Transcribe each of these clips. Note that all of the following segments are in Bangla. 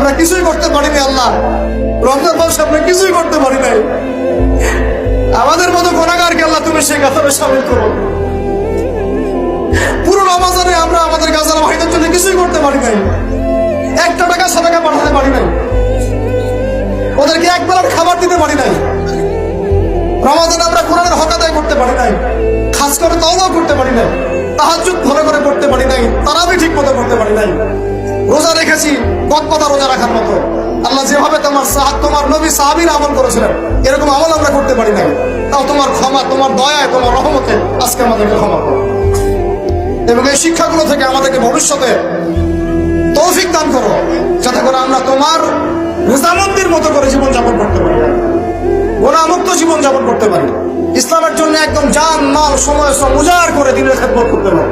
আমরা কিছুই করতে পারিনি আল্লাহ, রমজান মাসে আমরা কিছুই করতে পারি নাই। আমাদের মতো গুনাহগারকে আল্লাহ তুমি সেই কাতারে শামিল করো। পুরো রমজানে আমরা আমাদের গাজার ভাইদের জন্য কিছুই করতে পারি নাই, একটা টাকা সাদাকা পাঠাতে পারি নাই, ওদেরকে একবেলার খাবার দিতে পারি নাই। রমাদানে আমরা কোরআনের হক আদায় করতে পারি নাই, খাস করে তওবা করতে পারি নাই, তাহাজ্জুদ ভালো করে পড়তে পারি নাই, তারাবি ঠিক মতো করতে পারি নাই। রোজা রেখেছি গদবাদা রোজা রাখার মতো। আল্লাহ যেভাবে তোমার নবী সাহাবীরা আমল করেছিলেন এরকম আমল আমরা করতে পারি নাই। তাও তোমার ক্ষমা, তোমার দয়ায়, তোমার রহমতে আজকে আমাদেরকে ক্ষমা করো এবং এই শিক্ষাগুলো থেকে আমাদেরকে ভবিষ্যতে তৌফিক দান করো, যাতে করে আমরা তোমার রেজামন্দির মতো করে জীবনযাপন করতে পারি, গুনাহমুক্ত জীবন যাপন করতে পারি, ইসলামের জন্য একদম জান মাল সময় সব উজাড় করে দিনের খেদমত করতে পারি।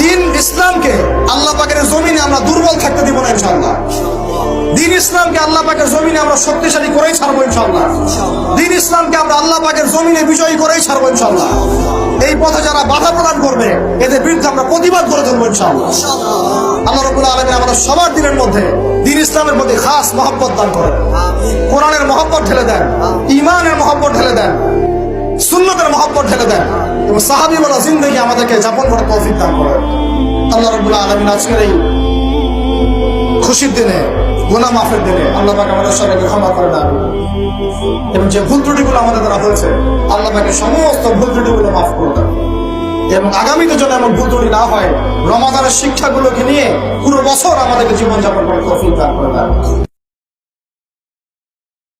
দিন ইসলামকে আল্লাহ পাকের জমিনে আমরা দুর্বল থাকতে দিব না ইনশাআল্লাহ। দিন ইসলামকে আল্লাহ পাকের জমিনে আমরা শক্তিশালী করেই ছাড়বো ইনশাআল্লাহ। দিন ইসলামকে আমরা আল্লাহ পাকের জমিনে বিজয়ী করেই ছাড়বো ইনশাআল্লাহ। এই পথে যারা বাধা প্রদান করবে এদের বিরুদ্ধে আমরা প্রতিবাদ করে তুলবো ইনশাআল্লাহ। আল্লাহ রাব্বুল আলামিন আমাদের সবার দিনের মধ্যে দিন ইসলামের মধ্যে খাস মহব্বত দান করেন, কোরআনের মহব্বত ঢেলে দেন, ঈমানের মহব্বত ঢেলে দেন, সুন্নতের মহব্বত ঢেলে দেন এবং সাহাবীওয়ালা জিন্দেগি আমাদেরকে যাপন করার তৌফিক দান করেন। আল্লাহ রাব্বুল আলামিন আজকের এই খুশির দিনে, গুনাহ মাফের দিনে আল্লাহ পাক আমাদের সবাইকে ক্ষমা করে দেন এবং যে ভুল ত্রুটিগুলো আমাদের দ্বারা হয়েছে আল্লাহ পাকের সমস্ত ভুল ত্রুটিগুলো মাফ করে দেন এবং আগামীতে যেন এমন ভুল ত্রুটি না হয়, রমাদানের শিক্ষাগুলোকে নিয়ে পুরো বছর আমাদেরকে জীবনযাপন করার তৌফিক দান করে দেন।